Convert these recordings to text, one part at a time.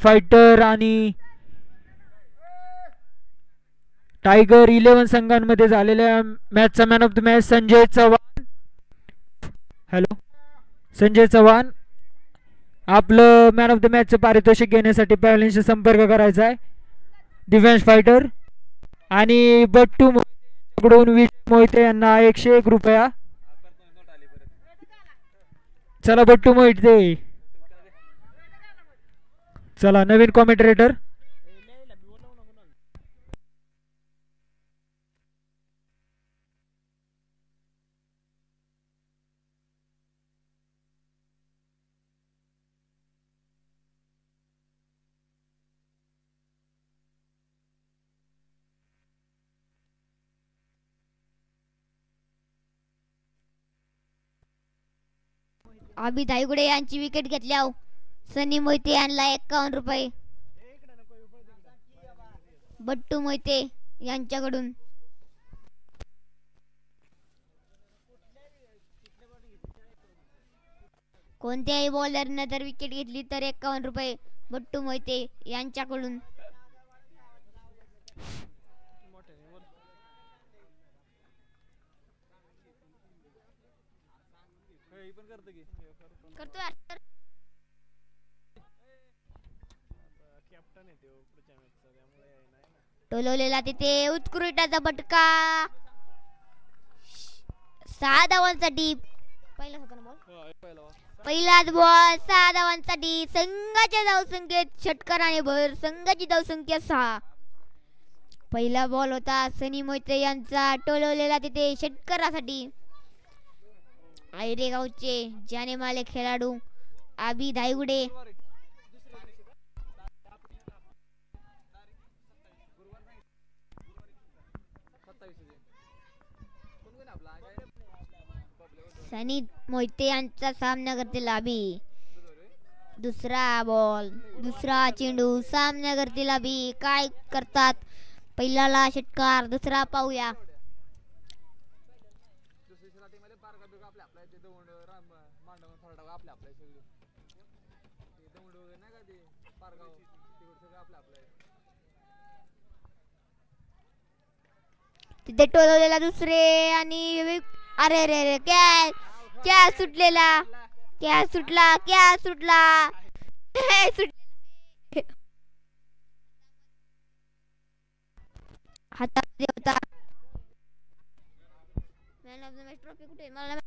Fighter आणि tiger 11 संघांमध्ये झालेल्या मॅचचा man of the match Sanjay Chavan. Hello Sanjay Chavan, आपलं मॅन ऑफ द मॅचचं पारितोषिक घेण्यासाठी पॅव्हलिनशी संपर्क करायचा आहे. डिफेन्स फायटर आणि बट्टू मोहितेकडून विजय मोहिते यांना 101 रुपया. चला बट्टू मोहिते, चला नवीन कॉमेंटेटर. अभि धायगुडे यांची विकेट घेतल्यावर सनी मोहिते यांना 51 रुपये. बट्टू मोहिते यांच्याकडून कोणत्याही बॉलरने जर विकेट घेतली तर 51 रुपये बट्टू मोहिते यांच्याकडून. टोलवलेला तिथे उत्कृष्टाचा फटका. 6 धावांसाठी पहिलाच बॉल 6 धावांसाठी. संघाच्या धावसंख्येत षटकाराने भर. संघाची धावसंख्या 6. पहिला बॉल होता सनी मोहिते यांचा. टोलवलेला तिथे षटकारासाठी आयरे गावचे जाने माले खेळाडू अभि धायगुडे. सनी मोहिते यांचा सामना करतील अभि. दुसरा बॉल, दुसरा चेंडू, सामना करतील अभि. काय करतात? पहिल्याला षटकार, दुसरा पाहूया. तिथे टोलवलेला दुसरे आणि अरे रे रे क्या सुटलेला, क्या सुटला, क्या सुटला. हातामध्ये होता. Man of the match trophy कुठे मला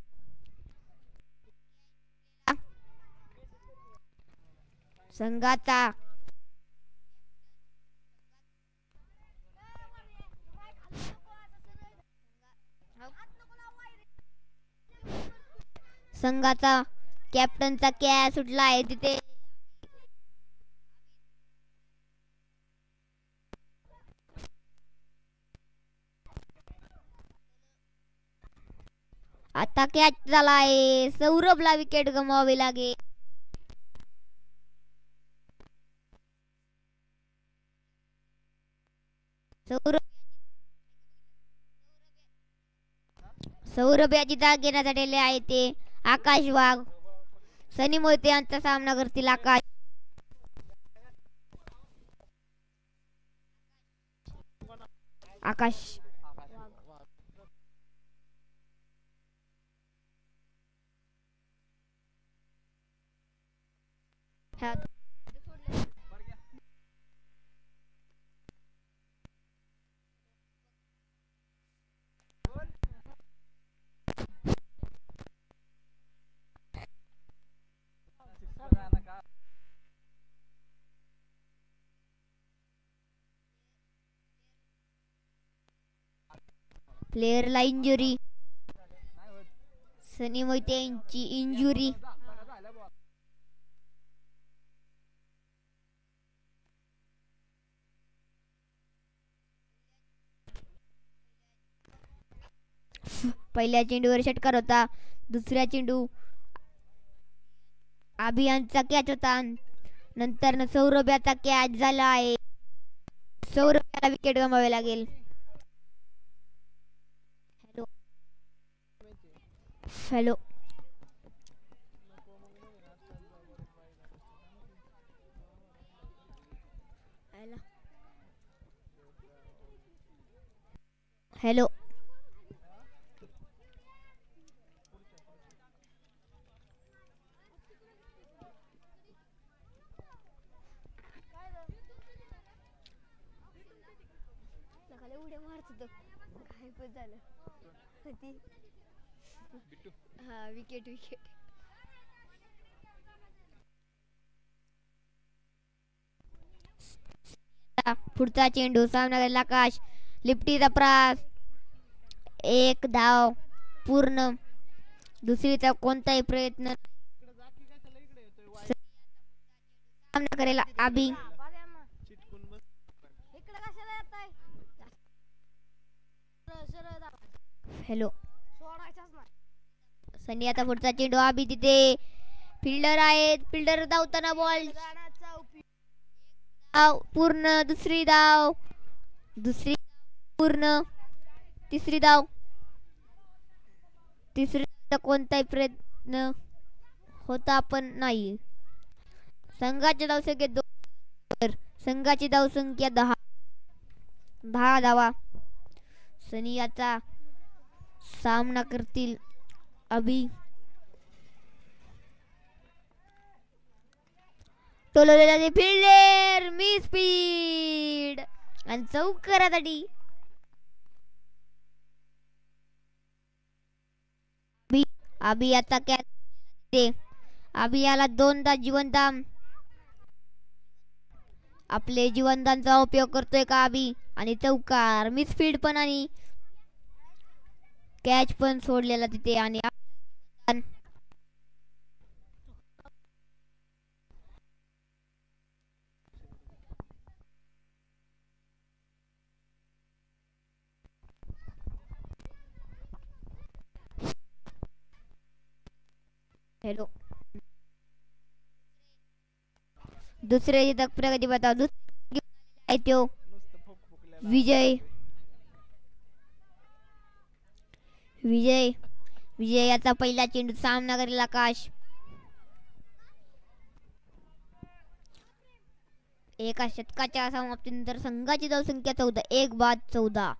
संघाचा संघाचा कॅप्टनचा कॅच सुटला आहे. तिथे आता कॅच झाला आहे. सौरभला विकेट गमवावी लागेल. सौरभ याची जाग घेण्यासाठी आले आहे ते आकाश वाघ. सनी मोहिते यांचा सामना करतील आकाश. आकाश प्लेयरला इंजुरी. सनी मोहिते यांची इंजुरी. पहिल्या चेंडूवर षटकार होता. दुसऱ्या चेंडू अभियानचा कॅच होता. नंतर सौरभ याचा कॅच झाला आहे. सौरभ याला विकेट गमावे लागेल. Hello hello. उड्या मारत होतो काय पण झालं हा विकेट विकेट. पुढचा चेंडू सामना आकाश लिफ्टीचा प्रास. एक धाव पूर्ण. दुसरीचा कोणताही प्रयत्न सामना करेल आबी. हॅलो. सनी आता पुढचा चेंडू आबी तिथे फिल्डर आहेत. फिल्डर धावताना बॉल पूर्ण. दुसरी धाव दुसरी पूर्ण. तिसरी धाव. तिसरी कोणताही प्रयत्न होता पण नाही. संघाची धावसंख्या 2. संघाची धावसंख्या 10. 10 धावा. सनी याचा सामना करतील अभि. टोलवलेला फिल्डर मी स्पीड आणि चौकारासाठी अभि आता कॅच. अभि याला 2दा जीवनदान. आपले जीवनदानचा उपयोग करतोय का अभि. आणि चौकार मिसफील्ड पण आणि कॅच पण सोडलेला तिथे. आणि हॅलो. दुसरे प्रगती बताव तो विजय. विजय विजय याचा पहिला चेंडू सामना करेल आकाश. एका षटकाच्या समाप्तीनंतर संघाची धावसंख्या 14. 1 बाद 14.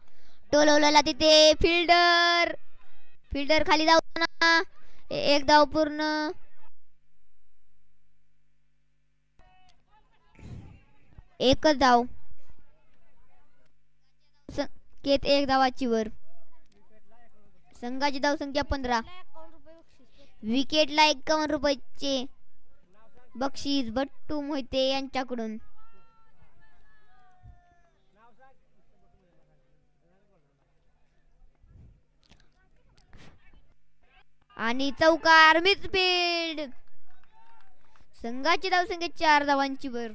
टोलवलेला तिथे फिल्डर. फिल्डर खाली धावताना. एक धाव पूर्ण. एकच धाव. संख्येत 1 धावाची वर. संघाची धावसंख्या 15. विकेटला 51 रुपयाचे बक्षीस बट्टू मोहिते यांच्याकडून. आणि चौकार मिडफील्ड. संघाची धावसंख्या 4 धावांची वर.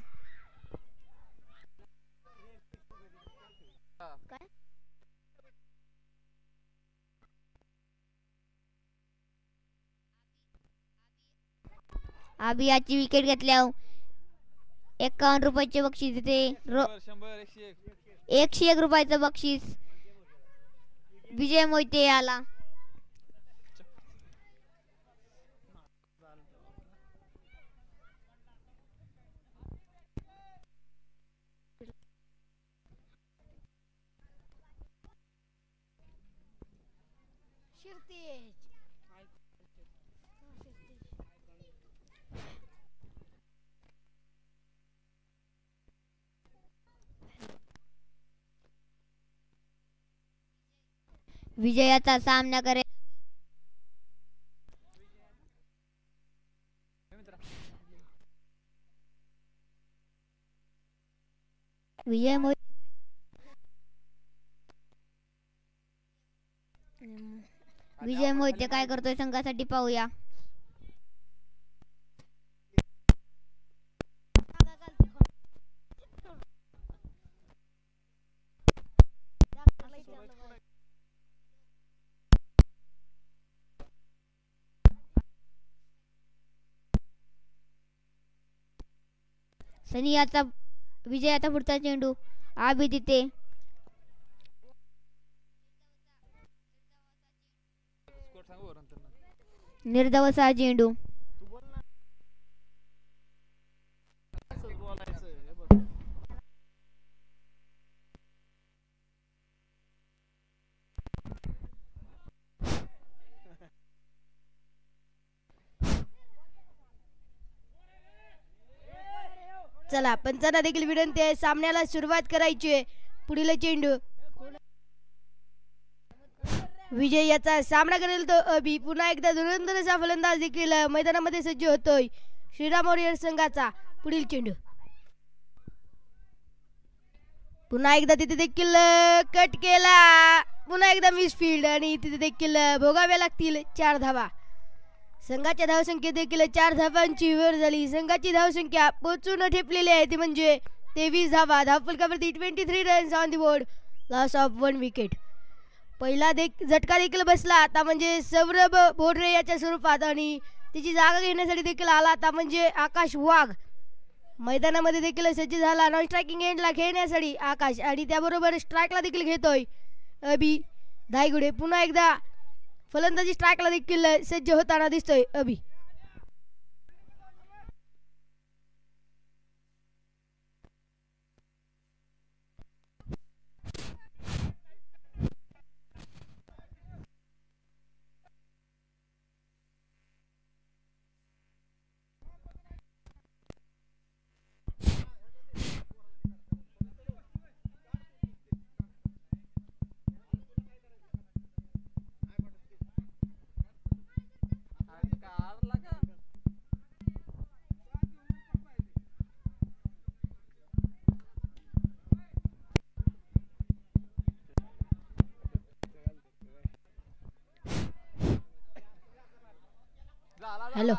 आबियाची विकेट घेतल्यावर 51 रुपयाचे बक्षीस इथे. 101 रुपयाचं बक्षीस विजय मोहिते याला. विजयाचा सामना करेल विजय मोहिते. विजय मोहिते काय करतोय संघासाठी पाहूया. सनी याचा विजयाचा पुढचा चेंडू आबी तिथे. निर्धावाचा चेंडू. चला पंचांना देखील विनंती आहे सामन्याला सुरुवात करायची आहे. पुढील चेंडू विजय याचा सामना करेल तो अभि. पुन्हा एकदा धुरंधर असा फलंदाज देखील मैदानामध्ये सज्ज होतोय श्रीराम वॉरियर्स संघाचा. पुढील चेंडू पुन्हा एकदा तिथे देखील कट केला. पुन्हा एकदा मिसफील्ड आणि तिथे देखील भोगाव्या लागतील 4 धावा. संघाच्या धावसंख्येत देखील 4 धावांची वर झाली. संघाची धावसंख्या पोचून ठेपलेली आहे ती म्हणजे 23 धावा. धावफलकावरती 23 runs on the board. Loss of 1 wicket. पहिला झटका देखील बसला आता म्हणजे सौरभ बोर्डे याच्या स्वरूपात आणि त्याची जागा घेण्यासाठी देखील आला आता म्हणजे आकाश वाघ. मैदानामध्ये देखील सज्ज झाला नॉन स्ट्रायकिंग एंडला खेळण्यासाठी आकाश आणि त्याबरोबर स्ट्राईकला देखील घेतोय अभि धायगुडे. पुन्हा एकदा फलंदाजी स्ट्राईकला देखील सज्ज होताना दिसतोय अभि. हॅलो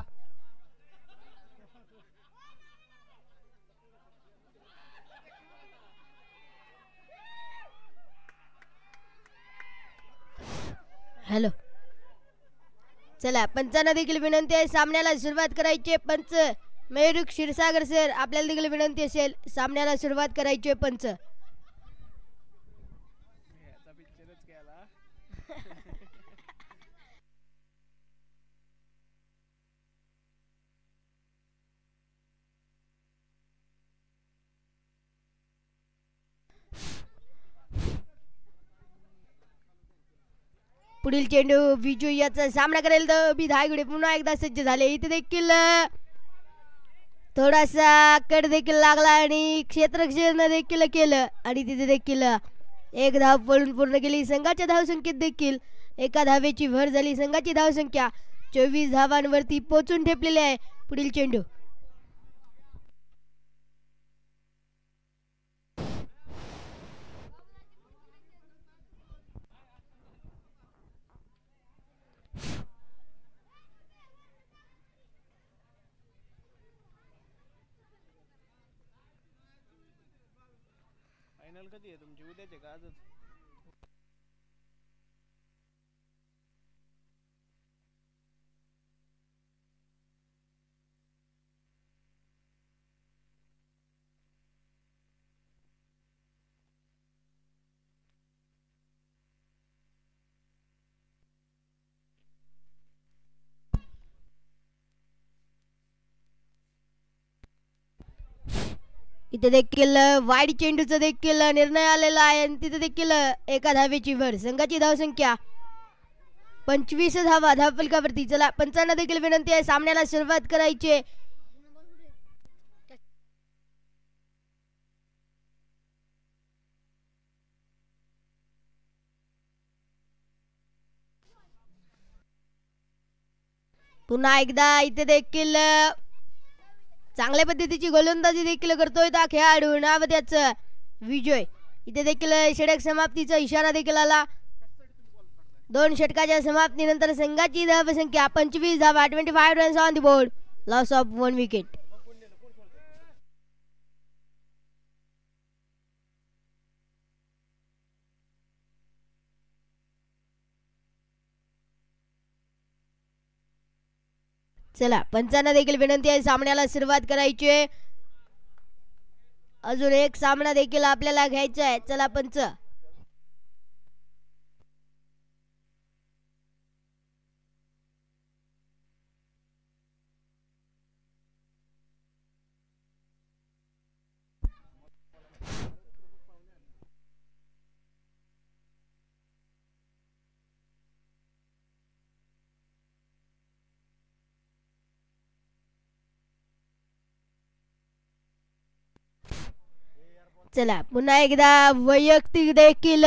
हॅलो चला पंचांना देखील विनंती आहे सामन्याला सुरुवात करायची. पंच मयूर क्षीरसागर सर आपल्याला देखील विनंती असेल सामन्याला सुरुवात करायची. पंच पुढील चेंडू विजू याचा सामना करेल तर धायगुडे पुन्हा एकदा सज्ज झाले. इथे देखील थोडासा कट देखील लागला आणि क्षेत्ररक्षण देखील केलं आणि तिथे देखील 1 धाव पळून पूर्ण केली. संघाच्या धावसंख्येत देखील 1 धावेची भर झाली. संघाची धावसंख्या 24 धावांवरती पोहोचून ठेपलेली आहे. पुढील चेंडू फायनल कधी आहे तुमची? उद्याच आहे का आजच? इथे देखील वाईड चेंडूचा देखील निर्णय आलेला आहे आणि तिथे देखील 1 धावेची भर. संघाची धावसंख्या 25 धावा धावफलकावरती. चला पंचांना देखील विनंती आहे सामन्याला सुरुवात करायची. पुन्हा एकदा इथे देखील चांगल्या पद्धतीची गोलंदाजी देखील करतोय त्या खेळाडू नाव त्याचं विजय. इथे देखील षटक समाप्तीचा इशारा देखील आला. 2 षटकाच्या समाप्तीनंतर संघाची धावसंख्या 25 धावा 25 runs on the board. Loss of 1 wicket. चला पंचांना देखील विनंती आहे सामन्याला सुरुवात करायची आहे. अजून एक सामना देखील आपल्याला घ्यायचा आहे. चला पंच चला पुन्हा एकदा वैयक्तिक देखील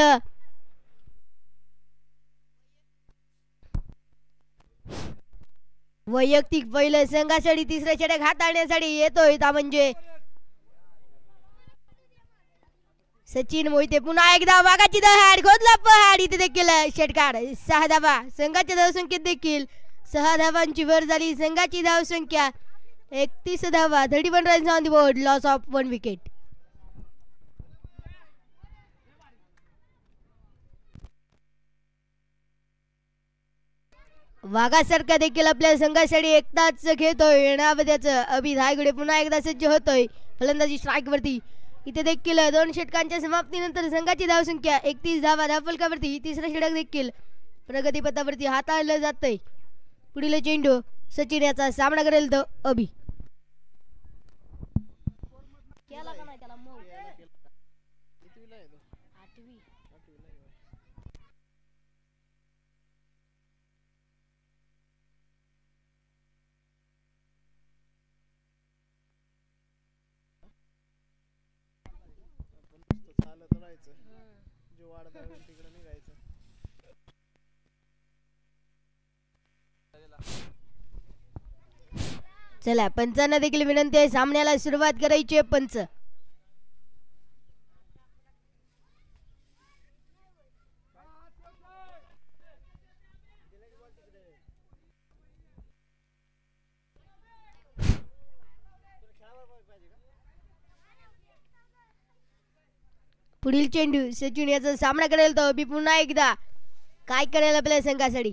वैयक्तिक पहिलं संघासाठी तिसऱ्या षटक हाताळण्यासाठी येतोय ता म्हणजे सचिन मोहिते. पुन्हा एकदा वाघाची दहाड खोदला पहाड इथे देखील षटकार 6 धावा. संघाच्या धावसंख्येत देखील 6 धावांची भर झाली. संघाची धावसंख्या 31 धावा. 31 runs on the board. Loss of 1 wicket. वाघासारखा देखील आपल्या संघासाठी एकटाच खेळतोय. नाव त्याचं अभि धायगुडे. पुन्हा एकदा सज्ज होतोय फलंदाजी स्ट्राईक वरती. इथे देखील 2 षटकांच्या समाप्तीनंतर संघाची धावसंख्या 31 धावा. धावफलकावरती तिसरं षटक देखील प्रगतीपथावरती हाताळलं जातंय. पुढील चेंडू सचिन याचा सामना करेल तो अभि. चालत राहायचं जे वाढत आहे तिकडे निघायचं. चला पंचांना देखील विनंती आहे सामन्याला सुरुवात करायची आहे. पंच पुढील चेंडू सचिन याचा सामना करेल तो अभि. पुन्हा एकदा काय करेल आपल्या संघासाठी.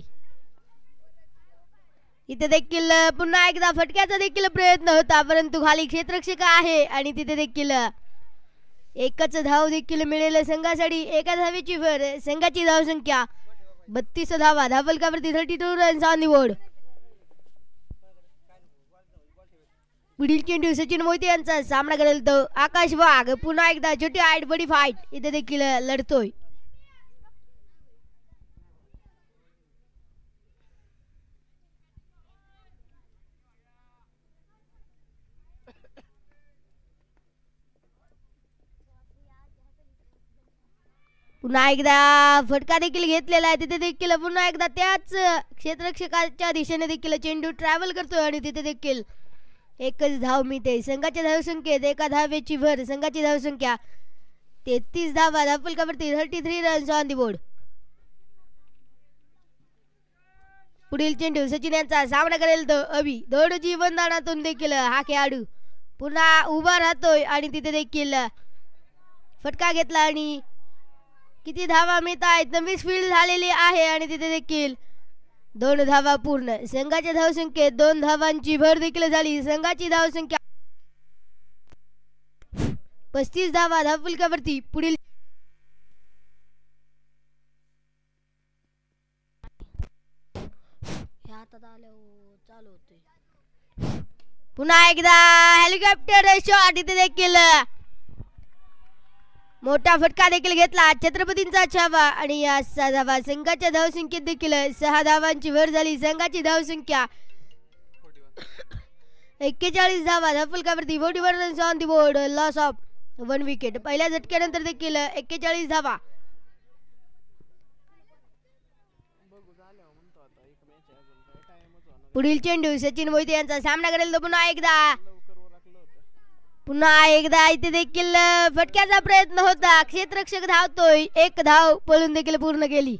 इथे देखील पुन्हा एकदा फटक्याचा देखील प्रयत्न होता परंतु खाली क्षेत्ररक्षक आहे आणि तिथे देखील एकच धाव देखील मिळेल संघासाठी. एका धावेची भर. संघाची धावसंख्या 32 धावा. धावफलकावरती 32 रन्स ऑन द बोर्ड. पुढील चेंडू सचिन मोहिते यांचा सामना करेल तो आकाश वाघ. पुन्हा एकदा छोटी हाईट बडी फाईट इथे देखील लढतोय. पुन्हा एकदा फटका देखील घेतलेला आहे. तिथे देखील पुन्हा एकदा त्याच क्षेत्ररक्षकाच्या दिशेने देखील चेंडू ट्रॅव्हल करतोय आणि तिथे देखील एकच धाव मिळते. संघाच्या धावसंख्येत एका धावेची भर. संघाची धावसंख्या 33 धावा. धावफलकावरती 33 रन्स ऑन द बोर्ड. पुढील चेंडू सचिन यांचा सामना करेल तो अभि. 2 जीवनदानातून देखील हा खेळाडू पुन्हा उभा राहतोय आणि तिथे देखील फटका घेतला आणि किती धावा मिळत आहेत. 20 फील्ड झालेली आहे आणि तिथे देखील 2 धावा पूर्ण. संघाच्या धावसंख्येत 2 धावांची भर देखील झाली. संघाची धावसंख्या 35 धावा. धावफलकावरती पुढील पुन्हा एकदा हेलिकॉप्टर शॉट. इथे देखील मोठा फटका देखील घेतला. छत्रपतींचा छावा आणि या 6 धावा. संघाच्या धावसंख्येत देखील 6 धावांची भर झाली. संघाची धावसंख्या 41 धावा. धावफलकावरती 41 runs on the board. Loss of 1 wicket. पहिल्या झटक्यानंतर देखील 41 धावा. पुढील चेंडू सचिन मोहिते यांचा सामना करेल तो पुन्हा एकदा इथे देखील फटक्याचा प्रयत्न होता. क्षेत्ररक्षक धावतोय. 1 धाव पळून देखील पूर्ण केली.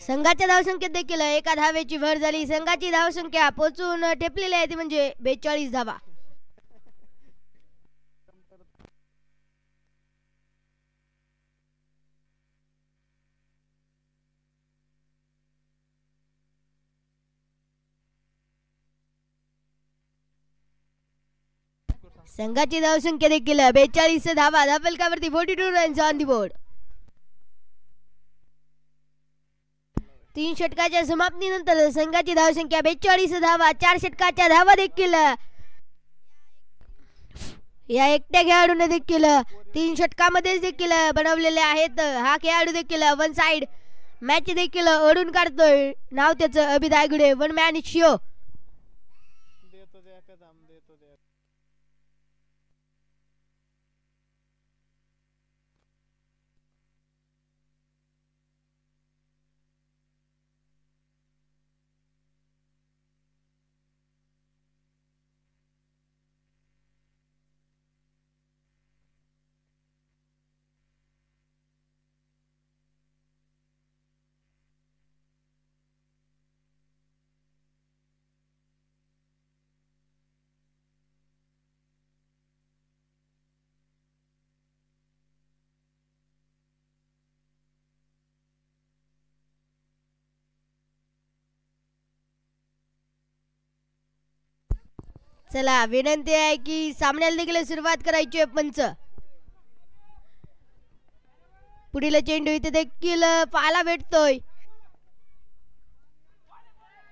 संघाच्या धावसंख्येत देखील एका धावेची भर झाली. संघाची धावसंख्या पोहोचून ठेपलेली आहे ती म्हणजे 42 धावा. संघाची धावसंख्या देखील 42 धावा. धावफलकावरती 42 रन्स ऑन द बोर्ड. 3 षटकाच्या समाप्तीनंतर संघाची धावसंख्या 42 धावा. 4 षटकाच्या धावा देखील या एकट्या खेळाडूने देखील 3 षटकामध्ये देखील बनवलेले आहेत. हा खेळाडू देखील वन साइड मॅच देखील ओढून काढतोय. नाव त्याचं अभि धायगुडे. 1 man show. चला विनंती आहे की सामन्याला देखील सुरुवात करायची आहे. पंच पुढील चेंडू इथे देखील पाहायला भेटतोय.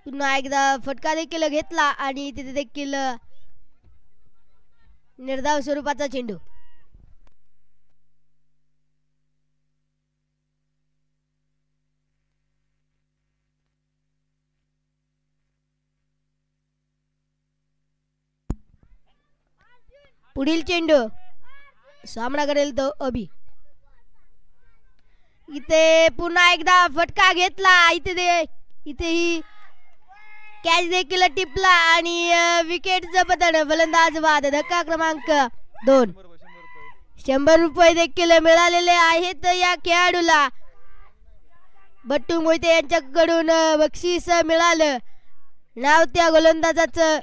पुन्हा एकदा फटका देखील घेतला आणि तिथे देखील निर्धाव स्वरूपाचा चेंडू. पुढील चेंडू सामना करेल तो अभि. इथे पुन्हा एकदा फटका घेतला. इथेही कॅच देखील टिपला आणि विकेटचं पतन. फलंदाज बाद. धक्का क्रमांक 2. 100 रुपये देखील मिळालेले आहेत या खेळाडूला. बट्टू मोहिते यांच्याकडून बक्षीस मिळालं. नाव त्या गोलंदाजाचं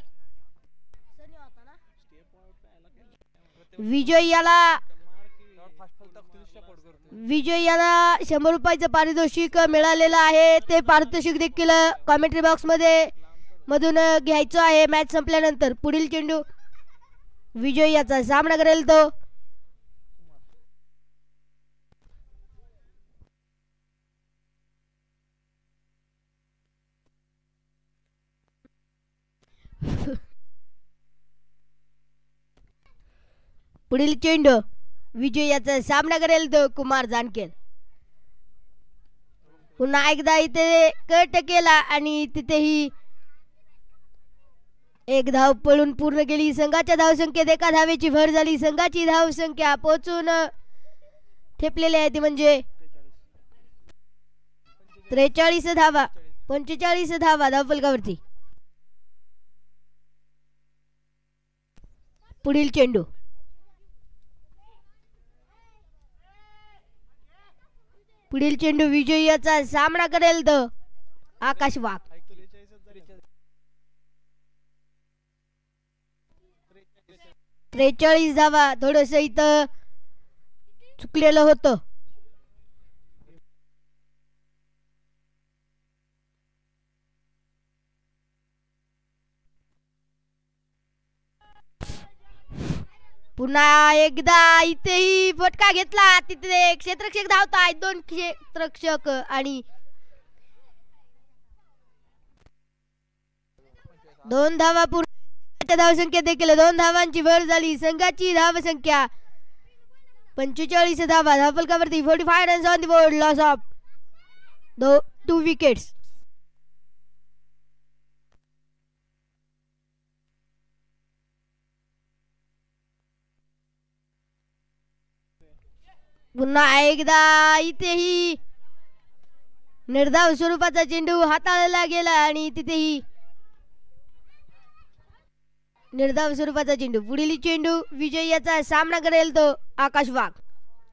विजय याला 100 रुपयाचं पारितोषिक मिळालेलं आहे. ते पारितोषिक देखील कॉमेंट्री बॉक्स मधून घ्यायचं आहे मॅच संपल्यानंतर. पुढील चेंडू विजय याचा सामना करेल तो पुढील चेंडू विजय याचा सामना करेल तो कुमार जानकर. पुन्हा एकदा इथे कट केला आणि तिथेही एक धाव पळून पूर्ण केली. संघाच्या धावसंख्येत 1 धावेची भर झाली. संघाची धावसंख्या पोहोचून ठेपलेली आहे ती म्हणजे 43 धावा. 45 धावा धावफलकावरती. पुढील चेंडू विजय याचा सामना करेल तो आकाश वाघ. 43 धावा. थोडस इथं चुकलेलं होतं. पुन्हा एकदा इथेही फटका घेतला. तिथे क्षेत्ररक्षक धावतायत. 2 क्षेत्ररक्षक आणि 2 धावा. पूर्ण धावसंख्येत देखील 2 धावांची भर झाली. संघाची धावसंख्या 45 धावा धावफलकावरती. 45 runs on the board. Loss of 2 wickets. पुन्हा एकदा इथेही निर्धाव स्वरूपाचा चेंडू हाताळला गेला आणि तिथेही निर्धाव स्वरूपाचा चेंडू. पुढील चेंडू विजय याचा सामना करेल तो आकाश वाघ.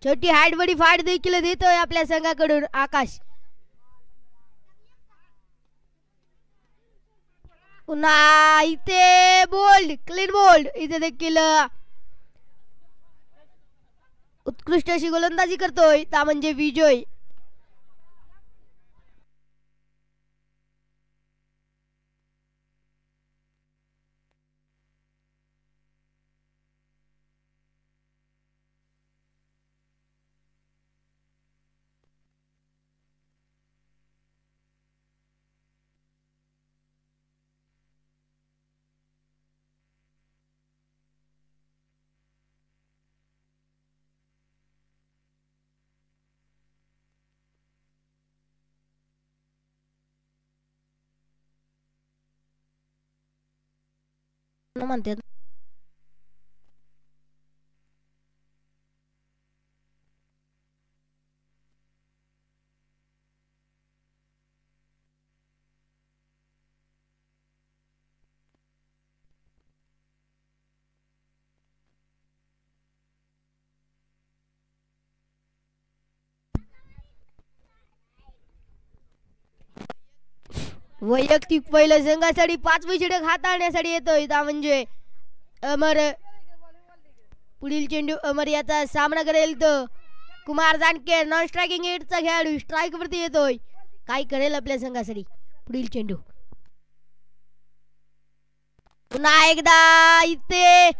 छोटी हाईट बडी फाट देखील देतोय आपल्या संघाकडून आकाश. पुन्हा इथे बोल्ड क्लीन बोल्ड. इथे देखील उत्कृष्ट अशी गोलंदाजी करतोय ता म्हणजे विजय. म्हणतात वैयक्तिक पहिलं संघासाठी 5वी षटक हाताळण्यासाठी येतोय ता म्हणजे अमर. पुढील चेंडू अमर याचा सामना करेल तो कुमार जानकर. नॉन स्ट्रायकिंग एटचा खेळाडू स्ट्राईक वरती येतोय. काय करेल आपल्या संघासाठी. पुढील चेंडू पुन्हा एकदा इथे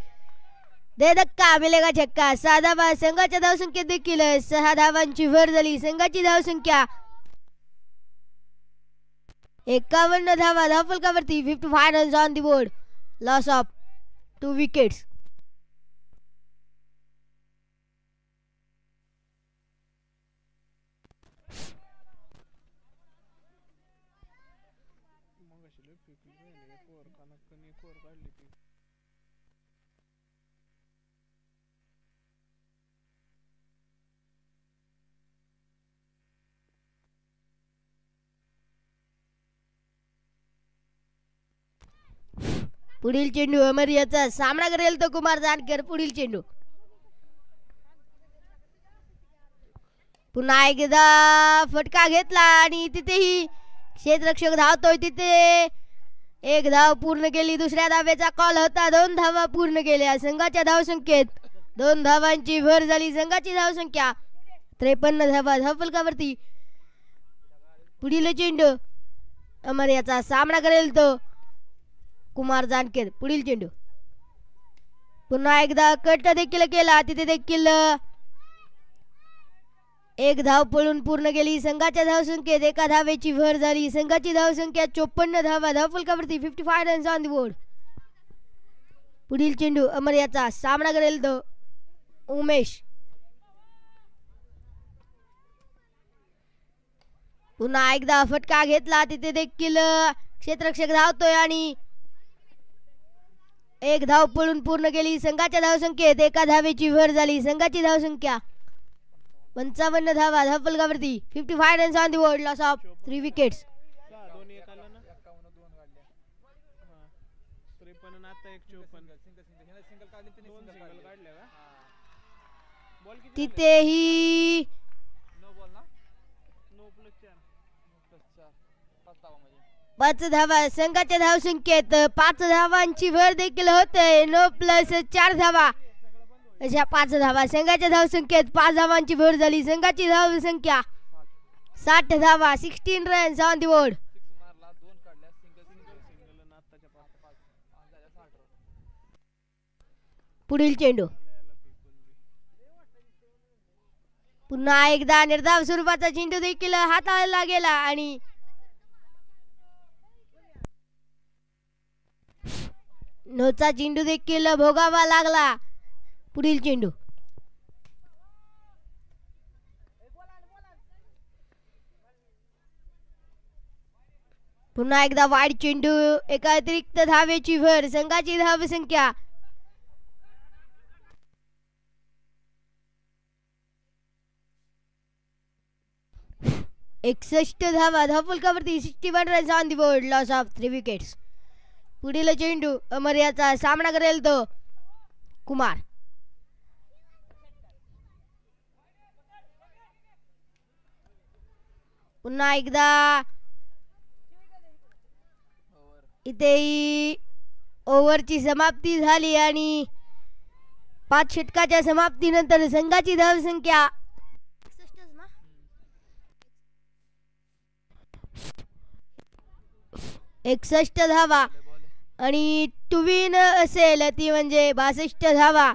दे धक्का मिलेगा छक्का. 6 धावा. संघाच्या धावसंख्येत देखील 6 धावांची भर झाली. संघाची धावसंख्या 51 धावा. धावफलकावरती 55 runs on the board. Loss of 2 wickets. मग अशी लय फेकली नाही कोर कनी कोर काढली ती. पुढील चेंडू अमरियाचा सामना करेल तो कुमार जानकर. पुढील चेंडू पुन्हा एकदा फटका घेतला आणि तिथेही क्षेत्ररक्षक धावतोय. तिथे एक धाव पूर्ण केली. दुसऱ्या धावेचा कॉल होता. 2 धावा पूर्ण केल्या. संघाच्या धावसंख्येत 2 धावांची भर झाली. संघाची धावसंख्या 53 धावा. धावफलकावरती पुढील चेंडू अमरियाचा सामना करेल तो कुमार जानकर. पुढील चेंडू पुन्हा एकदा कट देखील केला. तिथे देखील एक धाव पळून पूर्ण केली. संघाच्या धावसंख्येत 1 धावेची भर झाली. संघाची धावसंख्या 54 धावा. धावफलकावरती 55 रन्स ऑन द बोर्ड. पुढील चेंडू अमरियाचा सामना करेल तो उमेश. पुन्हा एकदा फटका घेतला. तिथे देखील क्षेत्ररक्षक धावतोय आणि एक धाव पळून पूर्ण केली. संघाच्या धावसंख्येत 1 धावेची भर झाली. संघाची धावसंख्या 55 धावा. धावफलकावरती 55 runs on the board. Loss of 3 wickets. 2 एक आला ना 51 काढल्या. 53 आता 54 सिंगल काढल्या का. बॉल किती तिथेही नो बॉल ना. नो प्लस 4 5 धावा. संघाच्या धावसंख्येत 5 धावांची भर देखील होते. 9 प्लस 4 धावा अशा 5 धावा. संघाच्या धावसंख्येत 5 धावांची भर झाली. संघाची धावसंख्या 60 धावा. 16 रन्स ऑन द बोर्ड. पुढील चेंडू पुन्हा एकदा निर्धाव स्वरूपाचा चेंडू देखील हाताळला गेला आणि नोचा चेंडू देखील भोगावा लागला. पुढील चेंडू पुन्हा एकदा वाईड चेंडू. एका अतिरिक्त धावेची भर. संघाची धावसंख्या 61 धावा. धावफलकावरती 61 runs on the board. Loss of 3 wickets. पुढील चेंडू अमरियाचा सामना करेल तो कुमार. पुन्हा एकदा इथेही ओव्हरची समाप्ती झाली आणि 5 षटकाच्या समाप्तीनंतर संघाची धावसंख्या 61 धावा आणि टू विन असेल ती म्हणजे 62 धावा.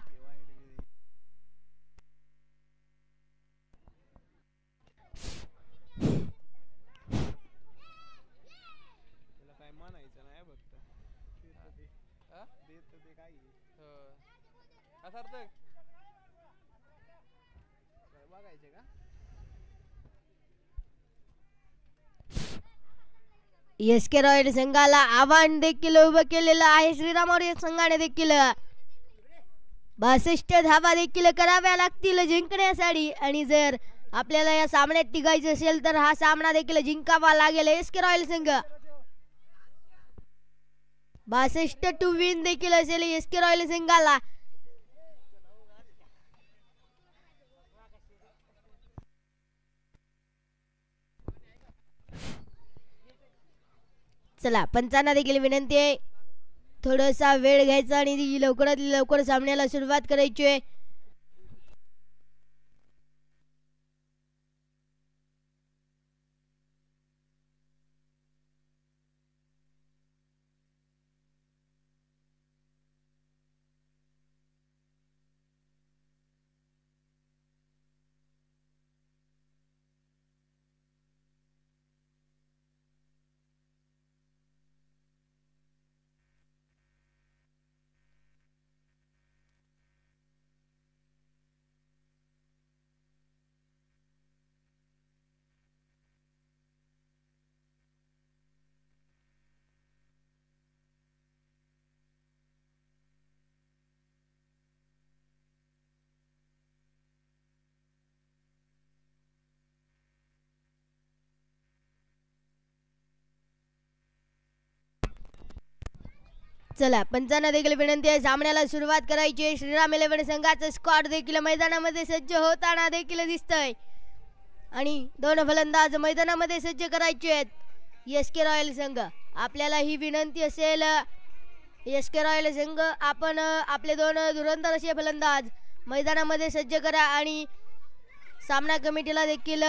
काय म्हणायचं नाही फक्त देत ते काय सार्थक बघायचे का. एसके रॉयल संघाला आव्हान देखील उभं केलेलं आहे. श्रीराम मौर्य संघाने देखील 62 धावा देखील कराव्या लागतील जिंकण्यासाठी आणि जर आपल्याला या सामन्यात टिकायचं असेल तर हा सामना देखील जिंकावा लागेल. एसके रॉयल संघ 62 टू विन देखील असेल एसके रॉयल संघाला. चला पंचांना देखील विनंती आहे थोडासा वेळ घ्यायचा आणि लवकरात लवकर सामन्याला सुरुवात करायची आहे. चला पंचांना देखील विनंती आहे सामन्याला सुरुवात करायची आहे. श्रीराम 11 संघाचा स्क्वॉड देखील मैदानामध्ये सज्ज होताना देखील दिसतंय आणि 2 फलंदाज मैदानामध्ये सज्ज करायचे आहेत. SK रॉयल संघ आपल्याला ही विनंती असेल, SK रॉयल संघ आपण आपले 2 धुरंधर असे फलंदाज मैदानामध्ये सज्ज करा आणि सामना कमिटीला देखील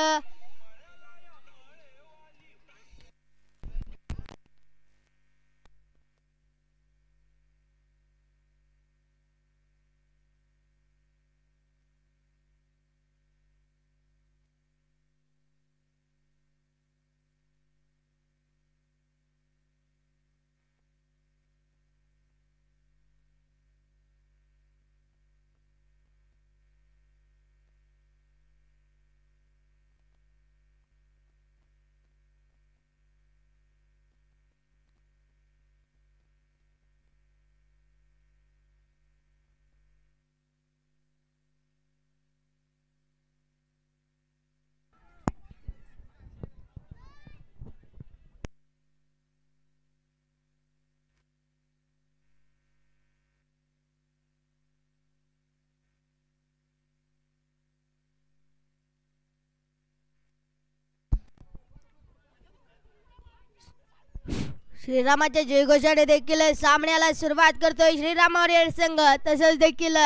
श्रीरामाच्या जयघोषाने देखील सामन्याला सुरुवात करतोय श्रीराम वॉरियर संघ. तसंच देखील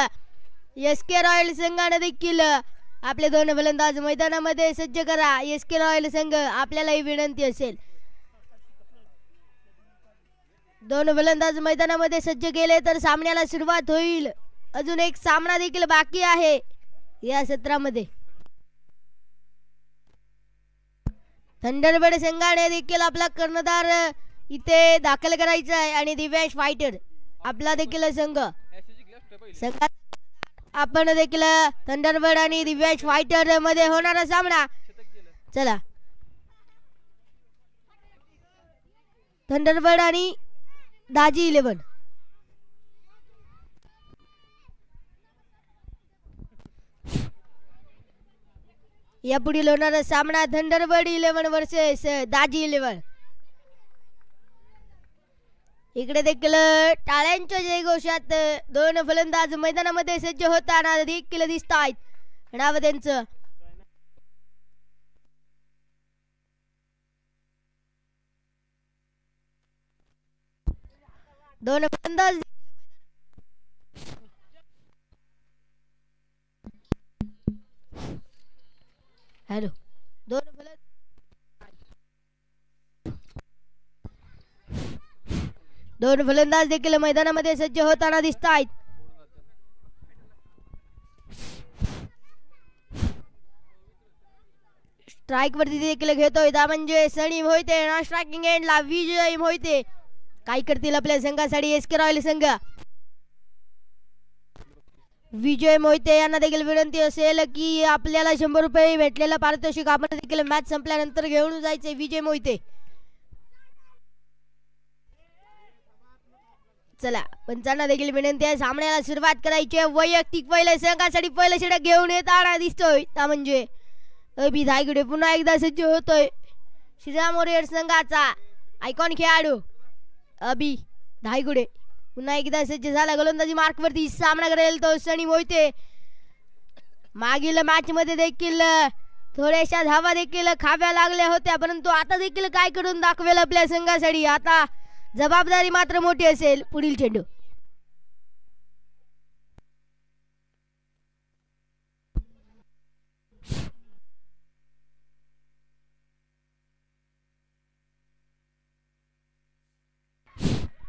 SK रॉयल संघाने देखील आपले 2 फलंदाज मैदानामध्ये सज्ज करा. SK रॉयल संघ आपल्याला ही विनंती असेल, 2 फलंदाज मैदानामध्ये सज्ज केले तर सामन्याला सुरुवात होईल. अजून एक सामना देखील बाकी आहे या सत्रामध्ये. थंडरबर्ड संघाने देखील आपला कर्णधार इथे दाखल करायचा आहे आणि दिव्यांश फायटर आपला देखील संघात आपण देखील थंडरबर्ड आणि दिव्यांश फायटर मध्ये होणारा सामना. चला थंडरबर्ड आणि दाजी 11 यापुढील होणारा सामना थंडरबर्ड 11 वर्सेस दाजी 11. इकडे देखील टाळ्यांच्या जयघोषात 2 फलंदाज मैदानामध्ये सज्ज होताना देखील दिसत आहेत. नाव त्यांचं दोन फलंदाज हॅलो 2 फलंदाज देखील मैदानामध्ये सज्ज होताना दिसत आहेत. स्ट्राइक वरती देखील घेतोय दा म्हणजे सनी मोहिते. नॉन स्ट्रायकिंग एंडला विजय मोहिते. काय करतील आपल्या संघासाठी SK रॉयल संघ. विजय मोहिते यांना देखील विनंती असेल की आपल्याला 100 रुपये भेटलेला पारितोषिक आपण देखील मॅच संपल्यानंतर घेऊन जायचे. विजय मोहिते चला पंचांना देखील विनंती आहे सामन्याला सुरुवात करायची आहे. वैयक्तिक पहिल्या संघासाठी पहिलं षटक घेऊन येताना दिसतोय ता म्हणजे अभि धायगुडे. पुन्हा एकदा सज्ज होतोय श्रीराम वॉरियर संघाचा आयकॉन खेळाडू अभि धायगुडे. पुन्हा एकदा सज्ज झाला गोलंदाजी मार्क वरती सामना करेल तो सनी मोहिते. मागील मॅच मध्ये देखील थोड्याशा धावा देखील खाव्या लागल्या होत्या परंतु आता देखील काय करून दाखवेल आपल्या संघासाठी. आता जबाबदारी मात्र मोठी असेल. पुढील चेंडू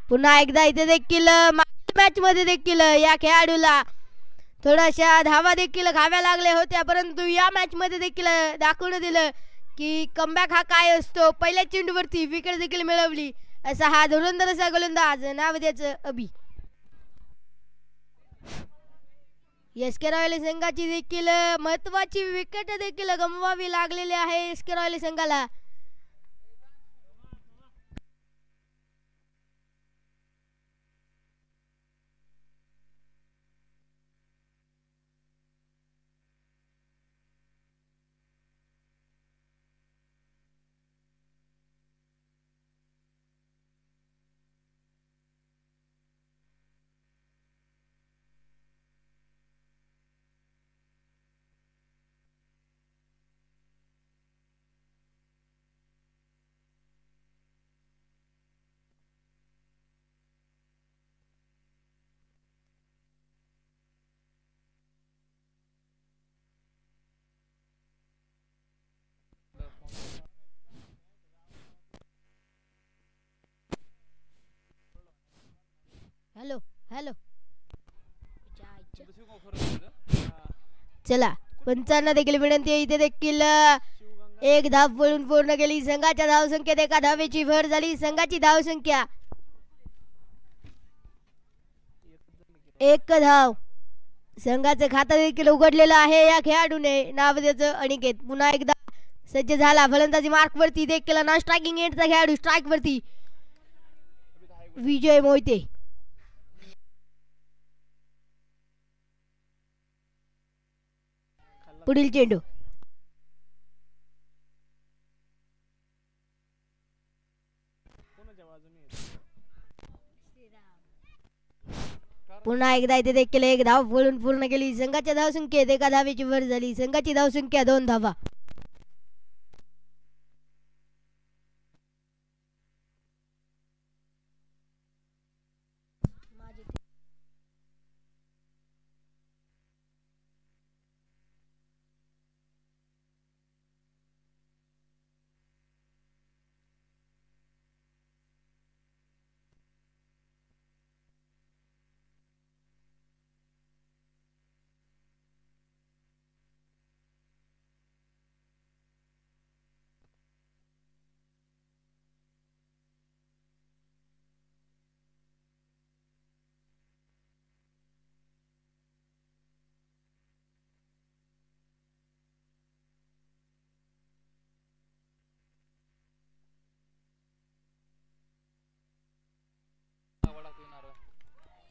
पुन्हा एकदा इथे देखील मॅच मध्ये देखील या खेळाडूला थोड्याशा धावा देखील खाव्या लागल्या होत्या परंतु या मॅच मध्ये देखील दाखवून दिलं की कमबॅक हा काय असतो. पहिल्या चेंडूवरती विकेट देखील मिळवली असा हा धुरंधर असा गोलंदाज नाव त्याचं अभि. SK रॉयल संघाची देखील महत्वाची विकेट देखील गमवावी लागलेली आहे SK रॉयल संघाला. चला पंचांना देखील विनंती आहे, इथे देखील एक धाव पळून पूर्ण केली. संघाच्या धावसंख्येत एका धावेची भर झाली. संघाची धावसंख्या 1 धाव. संघाचं खातं देखील उघडलेलं आहे या खेळाडूने, नाव त्याचं अनिकेत. पुन्हा एकदा सज्ज झाला फलंदाजी मार्क वरती. देखील नॉन स्ट्रायकिंग एंडचा खेळाडू स्ट्राईक वरती विजय मोहिते. पुढील चेंडू पुन्हा एकदा इथे देखील एक धाव पळून पूर्ण केली. संघाच्या धावसंख्येत एका धावेची भर झाली. संघाची धावसंख्या 2 धावा.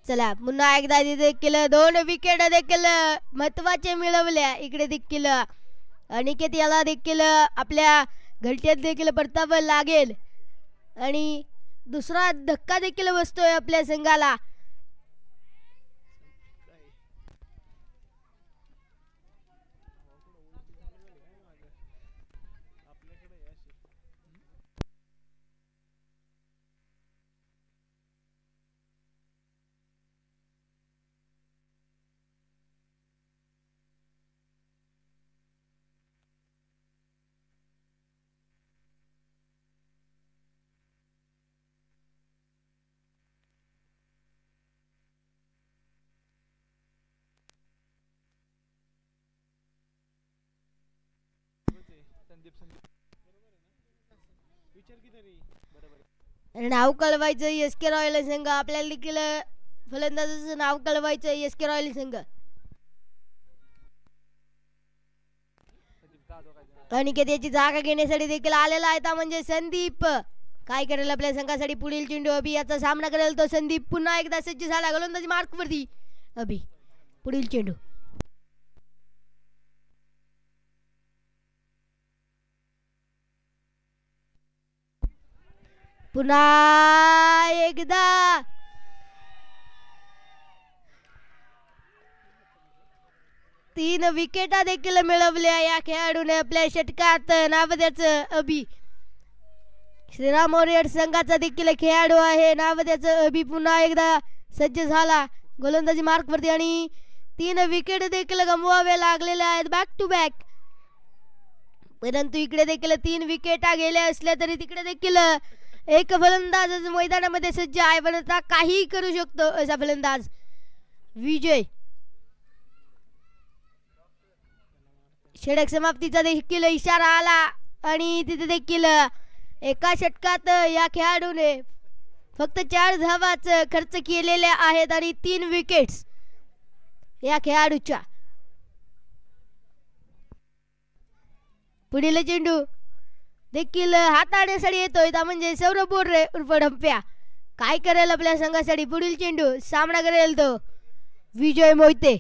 चला पुन्हा एकदा देखील 2 विकेट देखील महत्वाचे मिळवल्या. इकडे देखील अनिकेत याला देखील आपल्या घरट्यात देखील परतावं लागेल आणि दुसरा धक्का देखील बसतोय आपल्या संघाला. नाव कळवायचं एसके रॉयल संघ. आपल्याला देखील फलंदाजाचं नाव कळवायचं एसके रॉयल संघ. अनिकेत याची जागा घेण्यासाठी देखील आलेला आहे म्हणजे संदीप. काय करेल आपल्या संघासाठी पुढील चेंडू अभि याचा सामना करेल तो संदीप. पुन्हा एकदा सज्ज झाला गोलंदाजी मार्क वरती अभि. पुढील चेंडू पुन्हा एकदा तीन विकेटा देखील मिळवल्या या खेळाडूने आपल्या षटकात. नाव त्याचं अभि. श्रीराम वॉरियर संघाचा देखील खेळाडू आहे, नाव त्याचं अभि. पुन्हा एकदा सज्ज झाला गोलंदाजी मार्क वरती आणि 3 विकेट देखील गमवावे लागलेले आहेत बॅक टू बॅक. परंतु इकडे देखील 3 विकेटा गेल्या असल्या तरी तिकडे देखील एक फलंदाज मैदानामध्ये सज्ज आहे, पण आता काही करू शकतो असा फलंदाज विजय. षटक समाप्तीचा देखील इशारा आला आणि तिथे देखील एका षटकात या खेळाडूने फक्त 4 धावाच खर्च केलेल्या आहेत आणि 3 विकेट्स या खेळाडूच्या. पुढील चेंडू देखील हाताळण्यासाठी येतोय म्हणजे सौरभ बोर्रे उर्फ ढंप्या. काय करेल आपल्या संघासाठी पुढील चेंडू सामना करेल तो विजय मोहिते.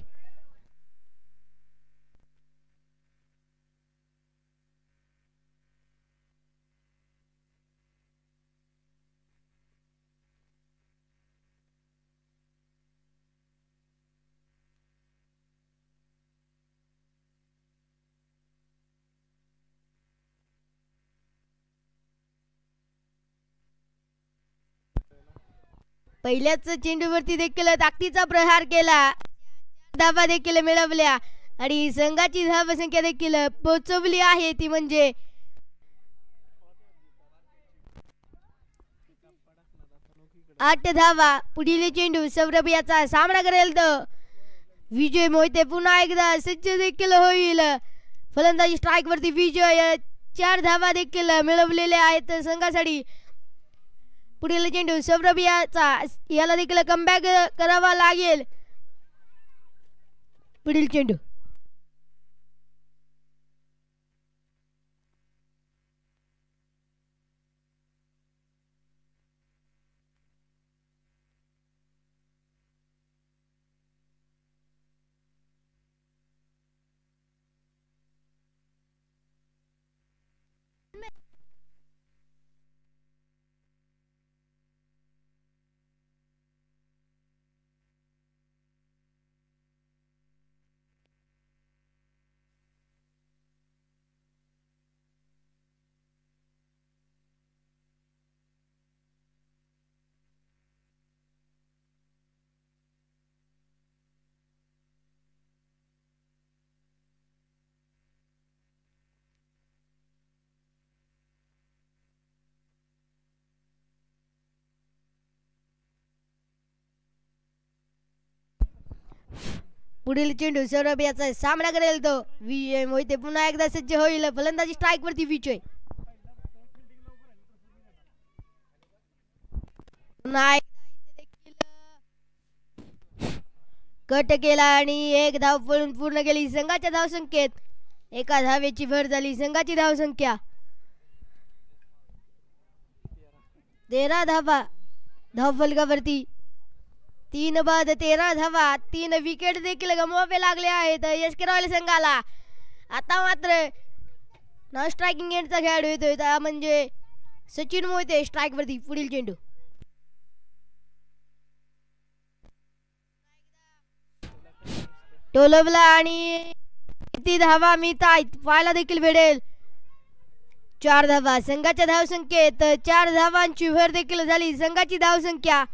पहिल्याच चेंडूवरती देखील ताकदीचा प्रहार केला, धावा देखील मिळवल्या आणि संघाची धाव संख्या देखील पोहोचवली आहे ती म्हणजे 8 धावा. पुढील चेंडू सौरभ याचा सामना करेल तो विजय मोहिते पुन्हा एकदा सज्ज देखील होईल. फलंदाजी स्ट्राईक वरती विजय. 4 धावा देखील मिळवलेल्या आहेत संघासाठी. पुढील चेंडू सौरभ याला देखील कमबॅक करावा लागेल. पुढील चेंडू पुढील चेंडू सौरभ याचा सामना करेल तो विजय मोहिते पुन्हा एकदा सज्ज होईल. फलंदाजी स्ट्राईक वरती विजय. कट केला आणि एक धाव पळून पूर्ण केली. संघाच्या धाव संख्येत 1 धावेची भर झाली. संघाची धाव संख्या 13 धावा धाव फलकावरती. 3 बाद 13 धावा. 3 विकेट देखील गमवावे लागले आहेत एसके रॉयल संघाला. आता मात्र नॉन स्ट्रायकिंग एंडचा खेळाडू येतोय म्हणजे सचिन मोहिते स्ट्राईक वरती. पुढील चेंडू टोलवला आणि किती धावा मिळतात पाहायला देखील भेटेल. 4 धावा. संघाच्या धाव संख्येत 4 धावांची भर देखील झाली. संघाची धाव संख्या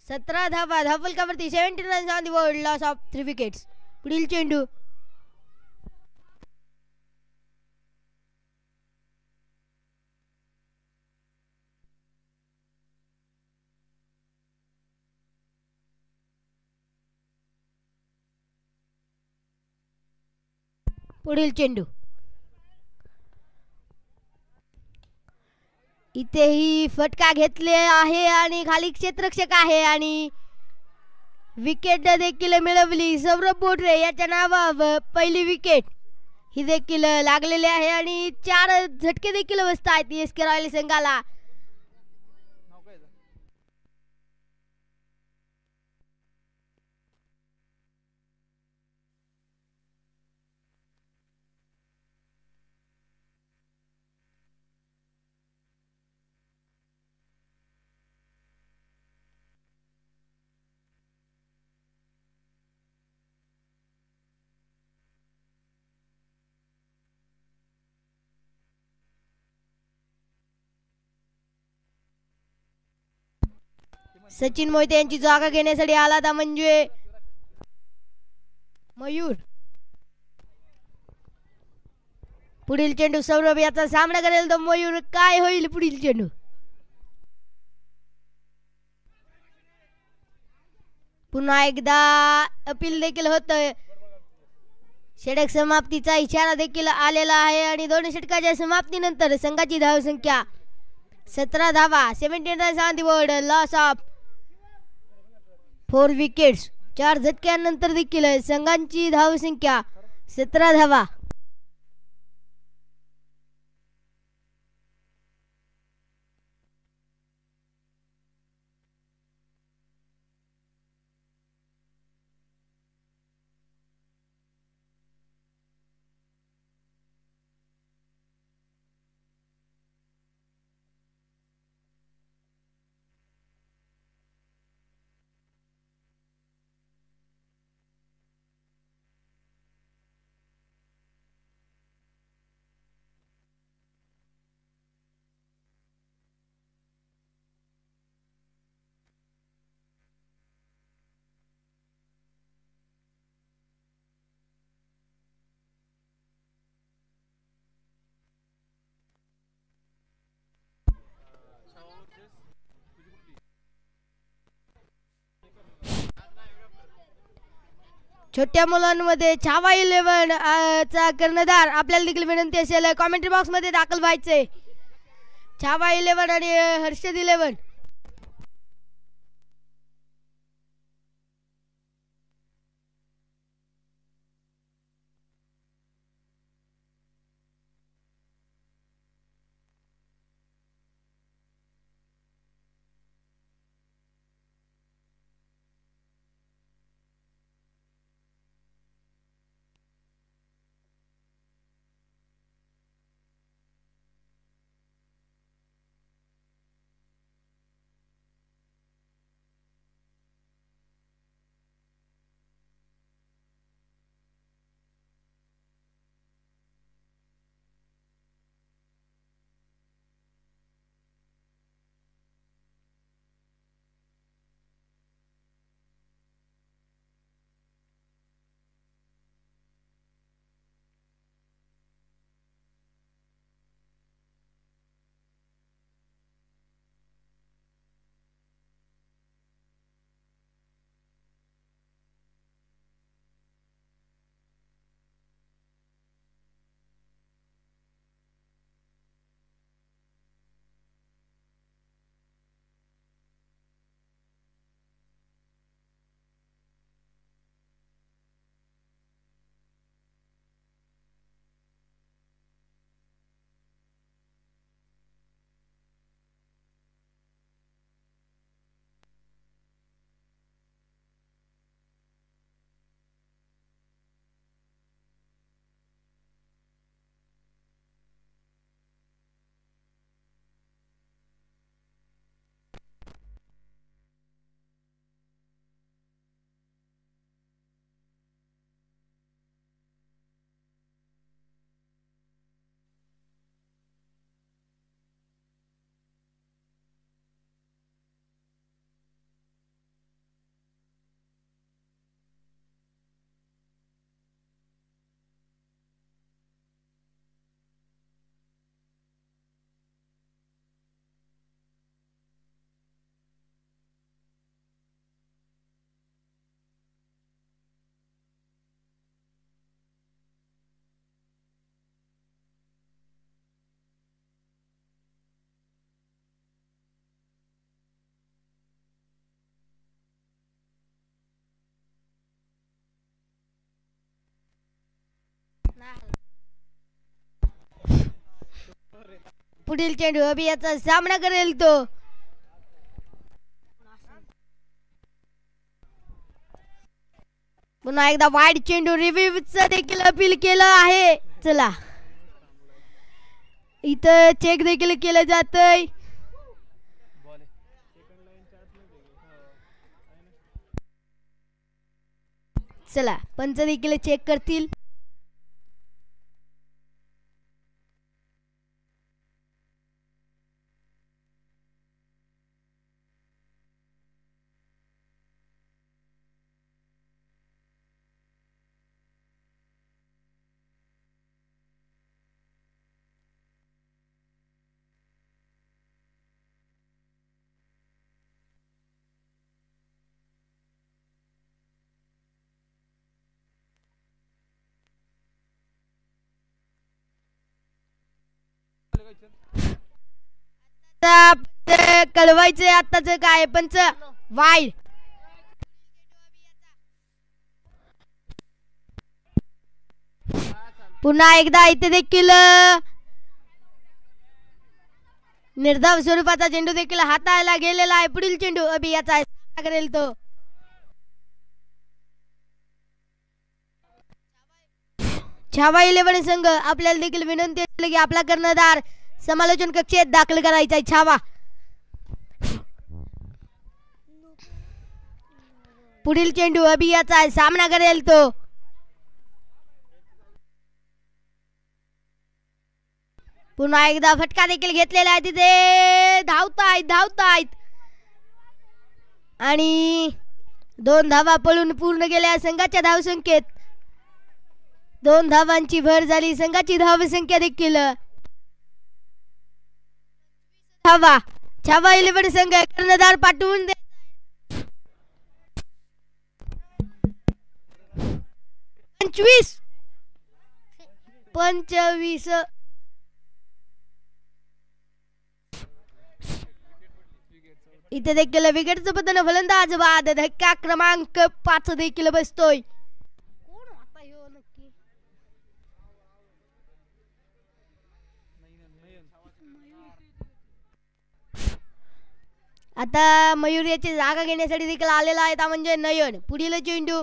17 धावा धाव फलकावरती. 17 runs on the board. Loss of 3 wickets. पुढील चेंडू पुढील चेंडू इथेही फटका घेतले आहे आणि खाली क्षेत्ररक्षक आहे आणि विकेट देखील मिळवली. सौरभ बोटरे याच्या नावावर पहिली विकेट ही देखील लागलेली आहे आणि 4 झटके देखील बसतात एसके रॉयल संघाला. सचिन मोहिते यांची जागा घेण्यासाठी आला था म्हणजे मयूर. पुढील चेंडू सौरभ याचा सामना करेल तो मयूर. काय होईल पुढील चेंडू पुन्हा एकदा अपील देखील होतंय. षटक समाप्तीचा इशारा देखील आलेला आहे आणि 2 षटकाच्या समाप्तीनंतर संघाची धाव संख्या 17 धावा. 17 runs on the board. Loss of 4 wickets. 4 झटक्यानंतर देखील संघांची धाव संख्या 17 धावा. छोट्या मुलांमध्ये छावा 11 चा कर्णधार आपल्याला देखील विनंती असेल कॉमेंट्री बॉक्स मध्ये दाखल व्हायचंय. छावा 11 आणि हर्षद 11. पुढील चेंडू अभियाचा सामना करेल तो. पुन्हा एकदा वाईड चेंडू रिव्ह्यूचा देखील अपील केलं आहे. चला इथं चेक देखील केलं जातंय. चला पंच देखील चेक करतील. कळवायचे आताच काय पंच वाईड. पुन्हा एकदा इथे देखील निर्धाव स्वरूपाचा चेंडू देखील हाताळला गेलेला आहे. पुढील चेंडू अभियाचा करेल तो. छावा 11 संघ आपल्याला देखील विनंती आहे की आपला कर्णधार समालोचन कक्षेत दाखल करायचा आहे. छावा पुढील चेंडू अभियाचा सामना करेल तो. पुन्हा एकदा फटका देखील घेतलेला आहे. तिथे धावतायत आणि 2 धावा पळून पूर्ण केल्या. संघाच्या धावसंख्येत 2 धावांची भर झाली. संघाची धावसंख्या देखील छावा 11 संघ कर्णधार पाठवून 25 25. इथे देखील विकेटचं पतन फलंदाज बाद धक्का क्रमांक 5 देखील बसतोय. कोण आता ह्यो नक्की? आता मयूर याची जागा घेण्यासाठी देखील आलेला आहे, म्हणजे नयन. पुढील चेंडू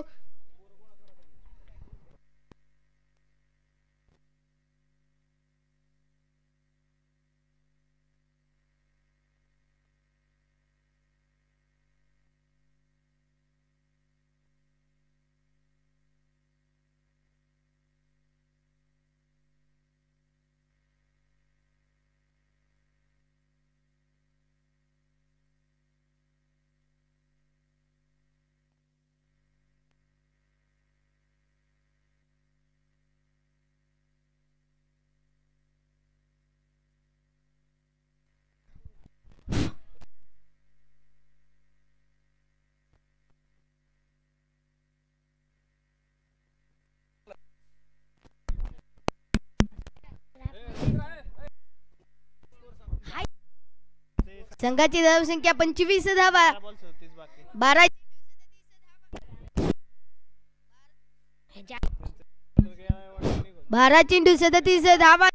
संघाची धावसंख्या 25 धावा. 12 चेंडू 37 धावा.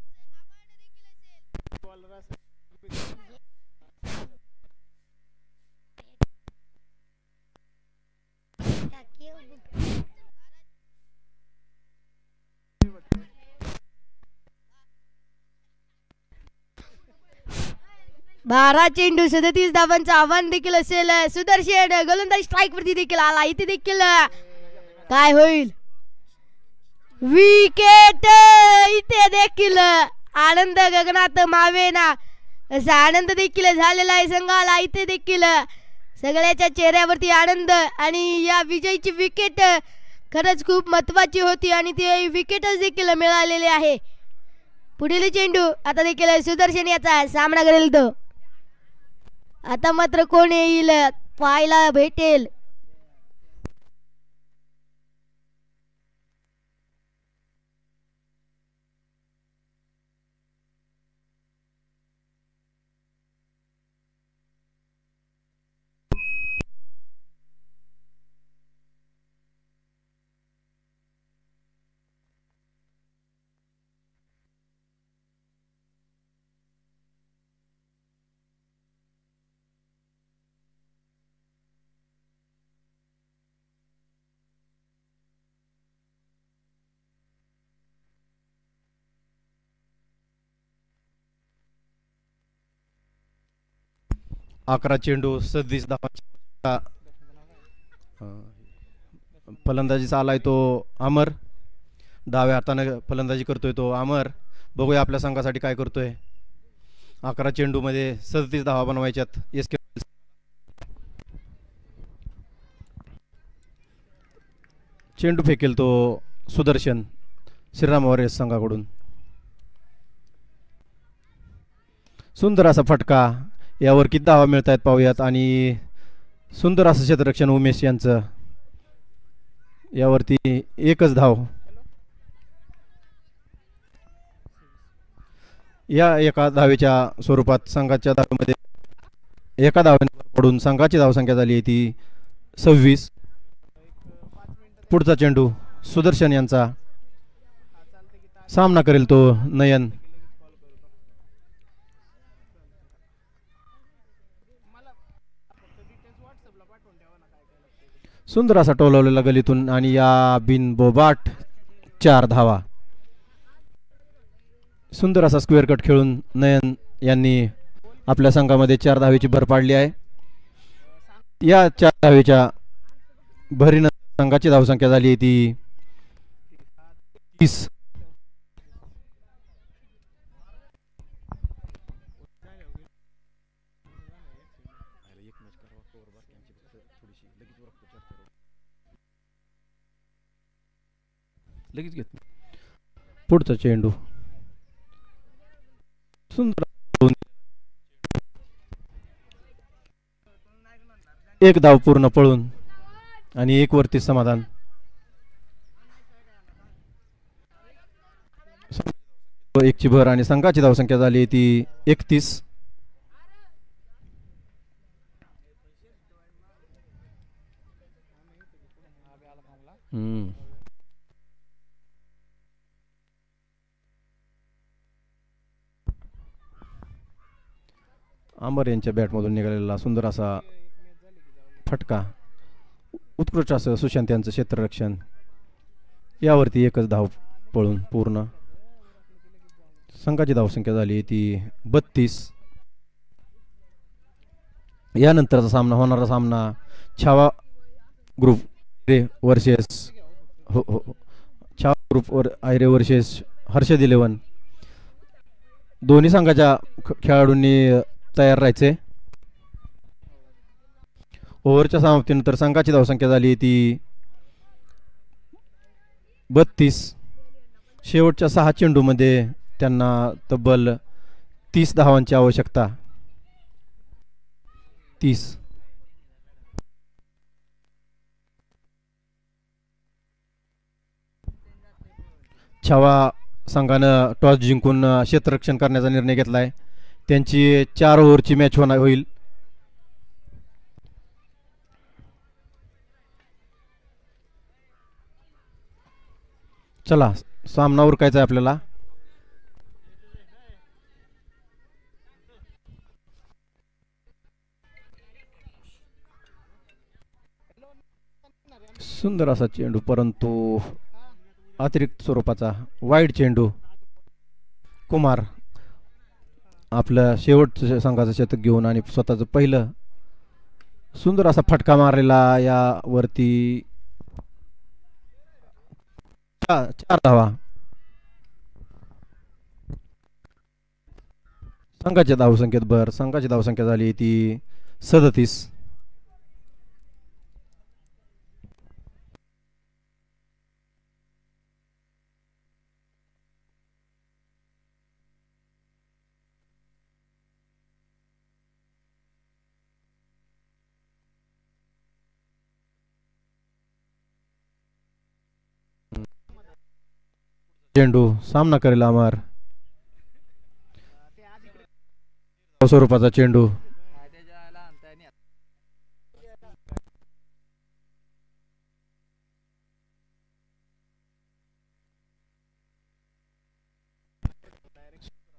बारा चेंडू 37 धावांचं आव्हान देखील असेल. सुदर्शन गोलंदाज स्ट्राईक वरती देखील आला. इथे देखील काय होईल? विकेट. इथे देखील आनंद गगनात मावेना असा आनंद देखील झालेला आहे संघाला. इथे देखील सगळ्याच्या चेहऱ्यावरती आनंद आणि या विजयची विकेट खरंच खूप महत्वाची होती आणि ती विकेटच देखील मिळालेली आहे. पुढील चेंडू आता देखील सुदर्शन याचा सामना करेल. तो आता मात्र कोण येईल पाहायला भेटेल. अकरा चेंडू 37 धावा. फलंदाजीचा आलाय तो अमर. डाव्या हाताने फलंदाजी करतोय तो अमर. बघूया आपल्या संघासाठी काय करतोय. 11 चेंडू मध्ये 37 धावा बनवायच्यात. एसके चेंडू फेकेल तो सुदर्शन श्रीराम वॉरियर्स संघाकडून. सुंदर असा फटका. यावर किती धावा मिळत आहेत पाहूयात. आणि सुंदर असं क्षेत्ररक्षण उमेश यांचं. यावरती एकच धाव. या एका धावेच्या स्वरूपात संघाच्या धावेमध्ये एका धावेने पडून संघाची धावसंख्या झाली ती 26. पुढचा चेंडू सुदर्शन यांचा. सामना करेल तो नयन. सुंदर असा टोलवलेला गलीतून आणि या बिनबोबाट 4 धावा. सुंदर असा स्क्वेअर कट खेळून नयन यांनी आपल्या संघामध्ये 4 धावेची भर पाडली आहे. या 4 धावेच्या भरीनं संघाची धावसंख्या झाली आहे ती 30. लगेच घेत. पुढचा चेंडू सुंदर. एक धाव पूर्ण पळून आणि 1 वरती समाधान. एकची भर आणि संघाची धावसंख्या झाली ती 31. अमर यांच्या बॅटमधून निघालेला सुंदर असा फटका, उत्कृष्ट असं सुशांत यांचं क्षेत्ररक्षण, यावरती एकच धाव पळून पूर्ण. संघाची धावसंख्या झाली ती 32. यानंतरचा सामना होणारा सामना Chhava group versus Chhava group Ayare versus Harshad 11. दोन्ही संघाच्या खेळाडूंनी तयार राहायचे. ओव्हरच्या समाप्तीनंतर संघाची धावसंख्या झाली ती 32. शेवटच्या 6 चेंडूमध्ये त्यांना तब्बल 30 धावांची आवश्यकता. 30. छावा संघानं टॉस जिंकून क्षेत्ररक्षण करण्याचा निर्णय घेतलाय. त्यांची 4 ओव्हरची मॅच होईल. चला सामना उरकायचा आहे आपल्याला. सुंदर असा चेंडू, परंतु अतिरिक्त स्वरूपाचा वाईड चेंडू. कुमार आपलं शेवटचं संघाचं शतक घेऊन आणि स्वतःचं पहिलं सुंदर असा फटका मारलेला, यावरती 4 धावा. संघाच्या धावसंख्येत भर. संघाची धावसंख्या झाली ती 37. चेंडू सामना करेल अमर. स्वरूपाचा चेंडू.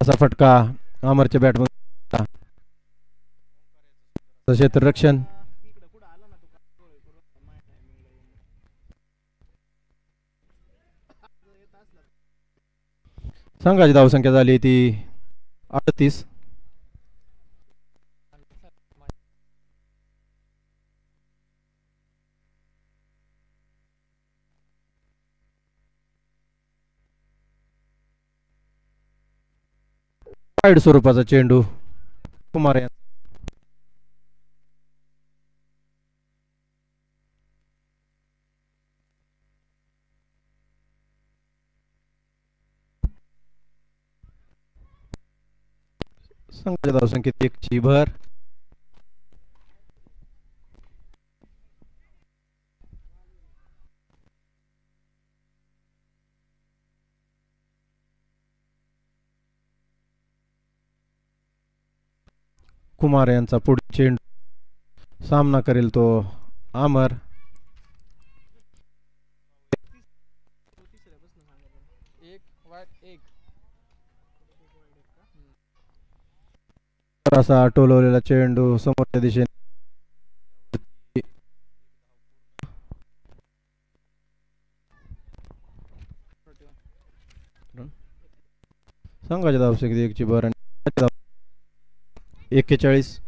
असा फटका अमरच्या बॅटमध्ये. क्षेत्ररक्षण. संघाची धावसंख्या झाली ती 38. वाईड स्वरूपाचा चेंडू. कुमार संघाच्या धावसंख्येत 1ची भर. कुमार यांचा पुढील चेंडू सामना करेल तो अमर. असा टोलवलेला चेंडू समोरच्या दिशेने. संघाच्या धावसंख्येत 1ची भर आणि 41.